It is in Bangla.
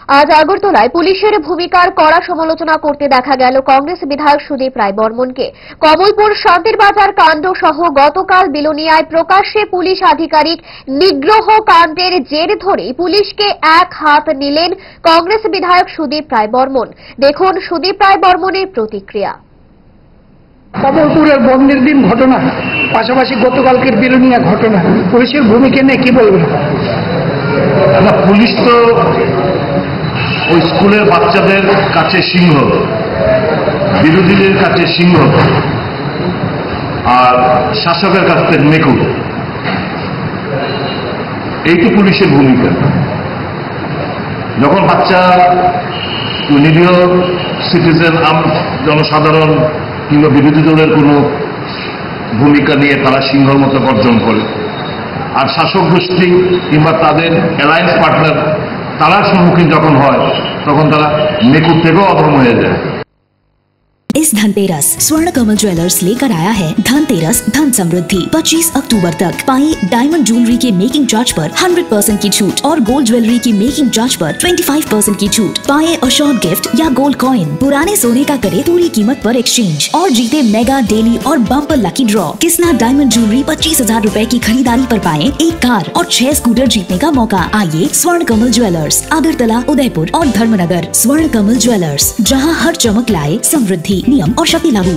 আজ আগরতলায় পুলিশের ভূমিকার কড়া সমালোচনা করতে দেখা গেল কংগ্রেস বিধায়ক সুদীপ রায় বর্মনকে। কমলপুর শান্তির বাজার কাণ্ড সহ গতকাল বিলোনিয়ায় প্রকাশ্যে পুলিশ আধিকারিক নিগ্রহ কাণ্ডের জের ধরে পুলিশকে এক হাত নিলেন কংগ্রেস বিধায়ক সুদীপ রায় বর্মন। দেখুন সুদীপ রায় বর্মনের প্রতিক্রিয়া। কমলপুরের বন্ধের দিন ঘটনা, পাশাপাশি গতকালকের বিলোনিয়া ঘটনা, পুলিশের ভূমিকা নিয়ে কি বলবেন? না, পুলিশ তো ওই স্কুলের বাচ্চাদের কাছে সিংহ, বিরোধীদের কাছে সিংহ, আর শাসকের কাছে মেকুর। এই তো পুলিশের ভূমিকা। যখন বাচ্চা, নিরীহ সিটিজেন, জনসাধারণ কিংবা বিরোধী দলের কোনো ভূমিকা নিয়ে তারা সিংহর মতো গর্জন করে, আর শাসক গোষ্ঠী কিংবা তাদের অ্যালায়েন্স পার্টনার তারা সম্মুখীন যখন হয়, তখন তারা মেকুর থেকেও অধম হয়ে যায়। इस धनतेरस स्वर्ण कमल ज्वेलर्स लेकर आया है धनतेरस धन समृद्धि। 25 अक्टूबर तक पाई डायमंड ज्वेलरी के मेकिंग चार्ज पर 100% की छूट और गोल्ड ज्वेलरी की मेकिंग चार्ज पर 25% की छूट। पाए अशोर्ड गिफ्ट या गोल्ड कॉइन। पुराने सोने का करे पूरी कीमत पर एक्सचेंज और जीते मेगा डेली और bumper lucky draw. Kisna diamond jewellery 25,000 रूपए की खरीदारी पर पाए एक कार और 6 स्कूटर जीतने का मौका। आइए स्वर्ण कमल ज्वेलर्स, अगरतला, उदयपुर और धर्मनगर। स्वर्ण कमल ज्वेलर्स, जहाँ हर चमक लाए समृद्धि। नियम और शर्तें लागू।